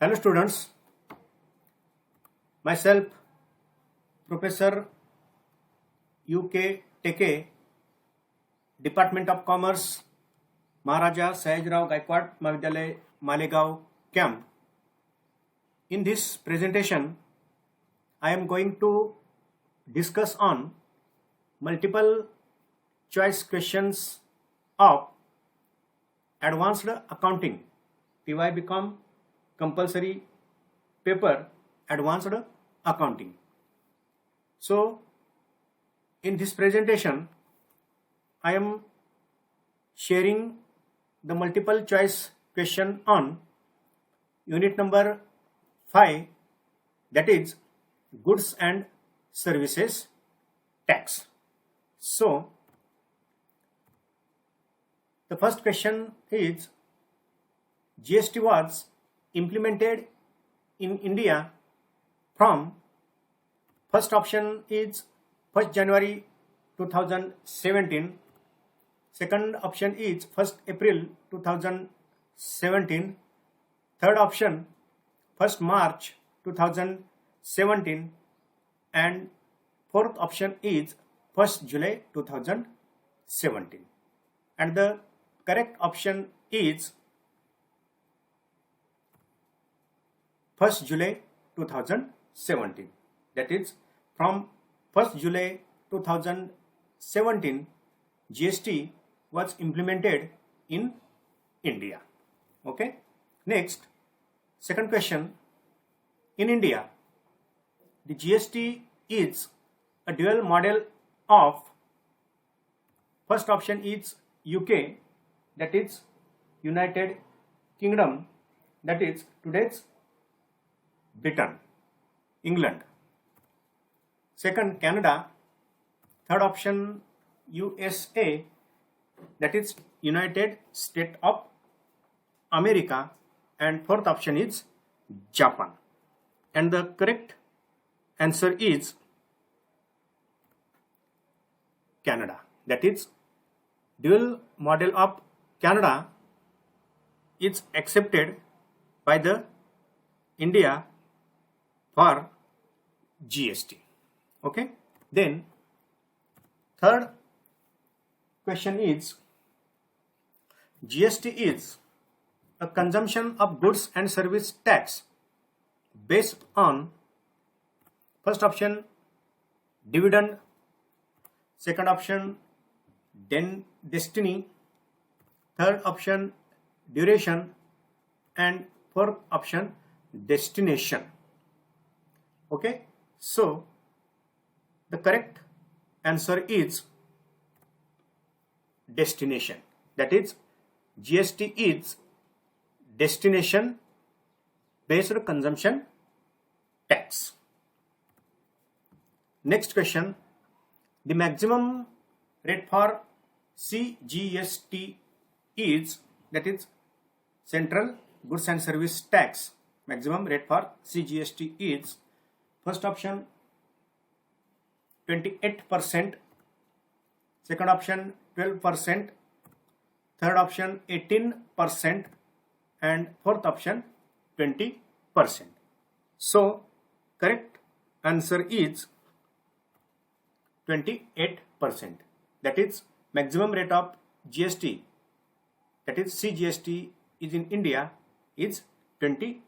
Hello students, myself Professor UK Teke, Department of Commerce, Maharaja Sayajrao Gaikwad Mahavidyalay, Malegaon, Camp. In this presentation, I am going to discuss on multiple choice questions of advanced accounting. TY become compulsory paper advanced accounting. So in this presentation I am sharing the multiple choice question on unit number 5, that is goods and services tax. So the first question is, GST was implemented in India from, first option is 1st January 2017, second option is 1st April 2017, third option 1st March 2017, and fourth option is 1st July 2017, and the correct option is 1st July 2017. That is, from 1st July 2017, GST was implemented in India. Okay. Next, second question. In India, the GST is a dual model of, first option is UK, that is United Kingdom, that is today's Britain, England. Second, Canada. Third option, USA, that is United States of America. And fourth option is Japan. And the correct answer is Canada. That is, dual model of Canada is accepted by the India for GST. Okay. Then third question is, GST is a consumption of goods and service tax based on, first option dividend, second option destiny, third option duration, and fourth option destination. Okay, so the correct answer is destination. That is, GST is destination based consumption tax. Next question. The maximum rate for CGST is, that is Central Goods and Service Tax. Maximum rate for CGST is, first option 28%, second option 12%, third option 18%, and fourth option 20%. So correct answer is 28%. That is, maximum rate of GST, that is CGST, is in India is 28%.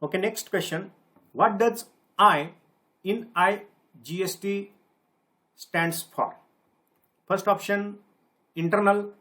Okay, next question. What does I in IGST stands for? First option internal,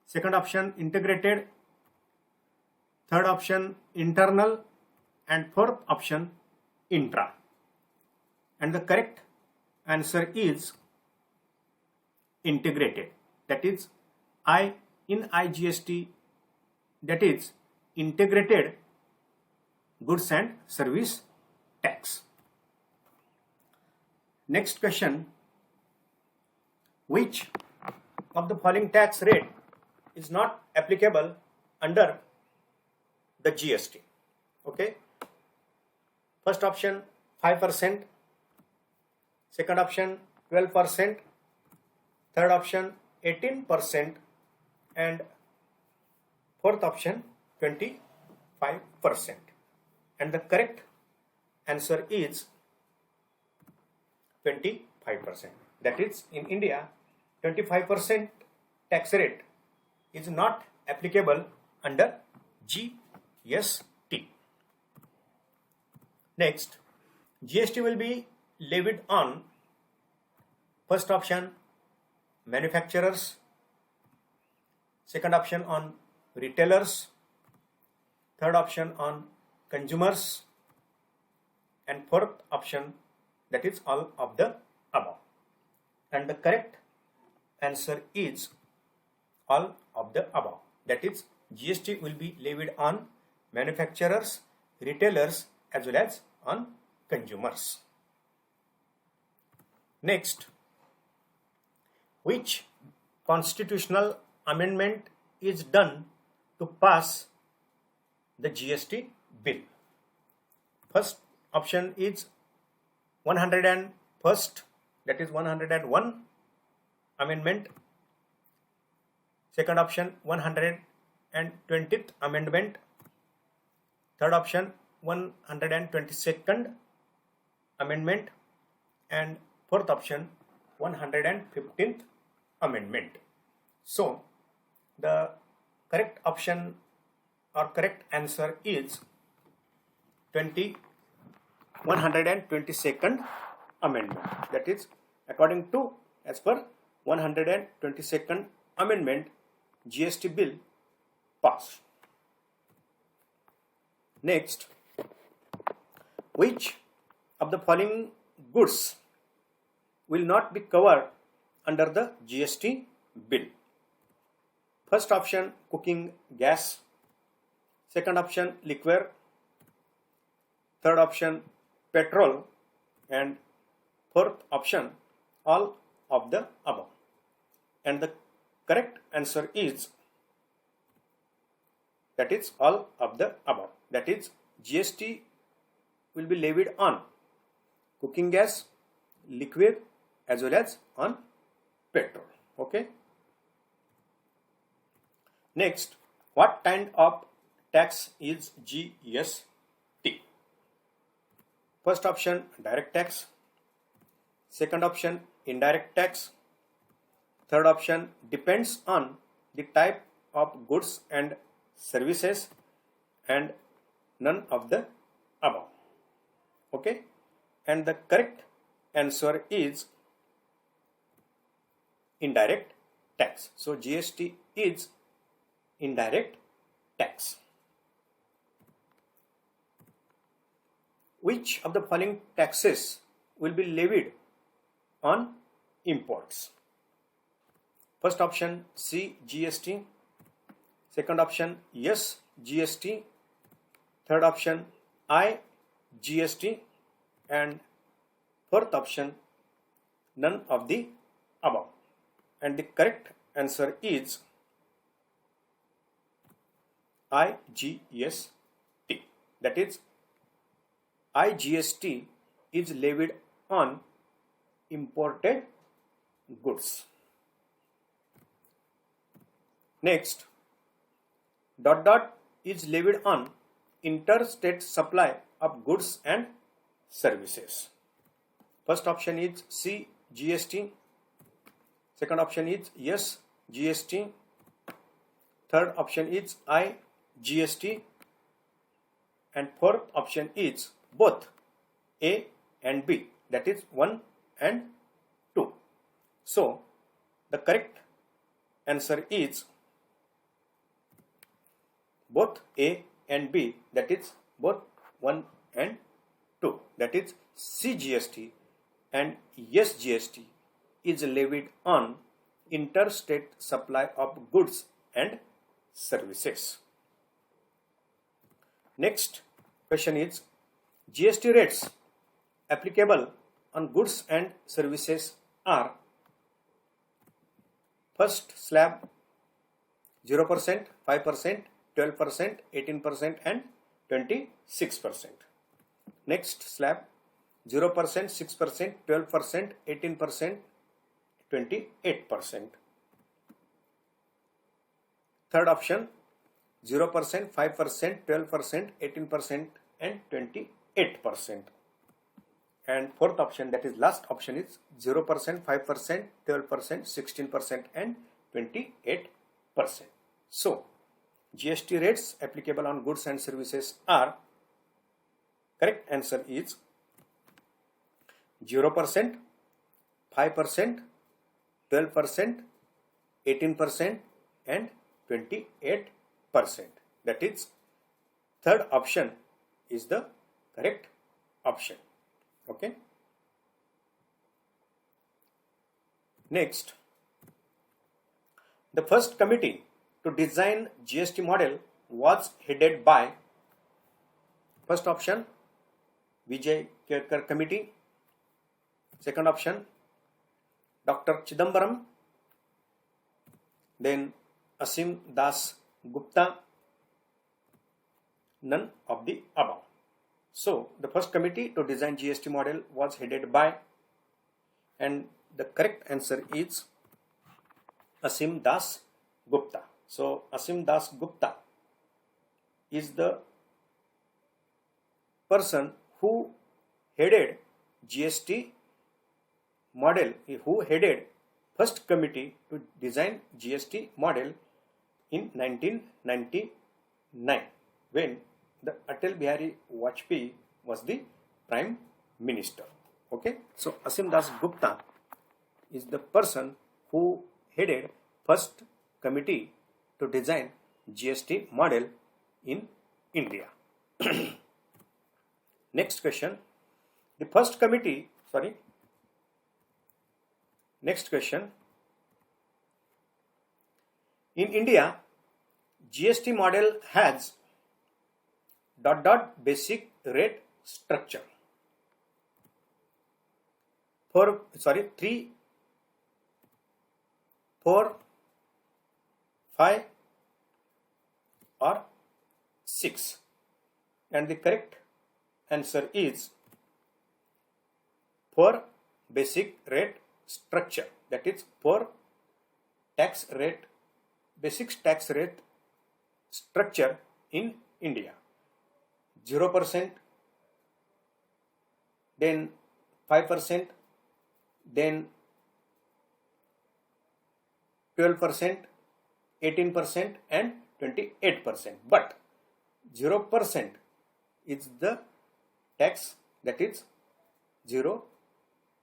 second option integrated, third option internal, and fourth option intra. And the correct answer is integrated. That is, I in IGST, that is integrated goods and service tax. Next question. Which of the following tax rate is not applicable under the GST? Okay. First option 5%, second option 12%, third option 18%, and Fourth option 25%. And the correct answer is 25%. That is, in India, 25% tax rate is not applicable under GST. Next, GST will be levied on first option manufacturers, second option on retailers, third option on consumers, and fourth option, that is all of the above. And the correct answer is all of the above. That is, GST will be levied on manufacturers, retailers, as well as on consumers. Next, which constitutional amendment is done to pass the GST bill? First option is 101st, that is 101 amendment. Second option 120th amendment. Third option 122nd amendment, and fourth option 115th amendment. So the correct option or correct answer is 122nd amendment. That is, according to, as per 122nd amendment, GST bill passed. Next, which of the following goods will not be covered under the GST bill? First option cooking gas, second option liquor, third option petrol, and fourth option all of the above. And the correct answer is, that is all of the above. That is, GST will be levied on cooking gas, liquid, as well as on petrol. Okay. Next, what kind of tax is GST? First option direct tax, second option indirect tax, third option depends on the type of goods and services, and none of the above. Okay, and the correct answer is indirect tax. So GST is indirect tax. Which of the following taxes will be levied on imports? First option C, GST. Second option yes, GST. Third option I, GST. And fourth option none of the above. And the correct answer is IGST. That is, IGST is levied on imported goods. Next, ... is levied on interstate supply of goods and services. First option is C, GST. Second option is yes, GST. Third option is I, GST. And fourth option is both A and B, that is 1 and 2. So the correct answer is both A and B, that is both 1 and 2, that is C, GST and yes, GST is levied on interstate supply of goods and services. Next question is, GST rates applicable on goods and services are: first slab 0%, 5%, 12%, 18% and 26%. Next slab 0%, 6%, 12%, 18%, 28%. Third option 0%, 5%, 12%, 18%, and 28%. And fourth option, that is last option, is 0%, 5%, 12%, 16%, and 28%. So, GST rates applicable on goods and services are, correct answer is 0%, 5%, 12%, 18%, and 28%. That is, third option is the correct option. Okay. Next, the first committee to design GST model was headed by, first option, Vijay Kerkar Committee. Second option, Dr. Chidambaram. Then Asim Das Gupta. None of the above. So, the first committee to design GST model was headed by, and the correct answer is Asim Das Gupta. So, Asim Das Gupta is the person who headed GST model, who headed first committee to design GST model in 1999, when the Atal Bihari Vajpayee was the Prime Minister. Okay, so Asim Das Gupta is the person who headed first committee to design GST model in India. Next question. The first committee, next question. In India, GST model has ... basic rate structure. 3, 4, 5 or 6, and the correct answer is 4 basic rate structure. That is 4 tax rate, basic tax rate structure in India. 0%, then 5%, then 12%, 18%, and 28%. But 0% is the tax, that is 0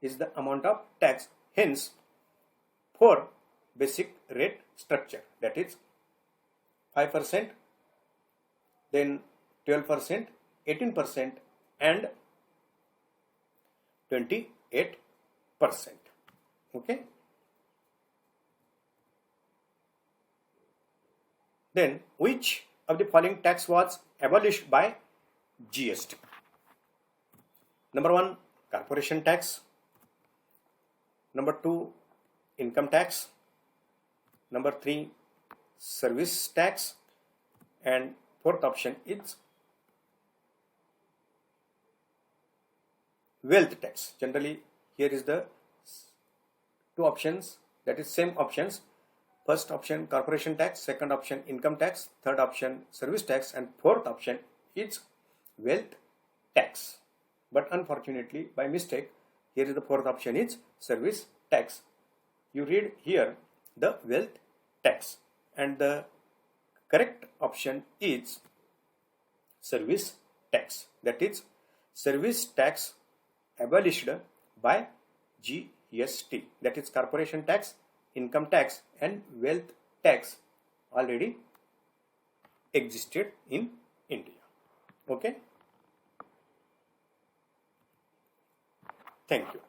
is the amount of tax. Hence, 4 basic rate structure, that is 5%, then 12%, 18%, and 28%. Okay. Then, which of the following tax was abolished by GST? Number 1, corporation tax. Number 2, income tax. Number 3, service tax. And fourth option is wealth tax. Generally, here is the 2 options, that is same options. First option, corporation tax. Second option, income tax. Third option, service tax. And fourth option is wealth tax. But unfortunately, by mistake, here is the fourth option is service tax. You read here the wealth tax, and the correct option is service tax. That is, service tax abolished by GST. That is, corporation tax, income tax, and wealth tax already existed in India. Okay. Thank you.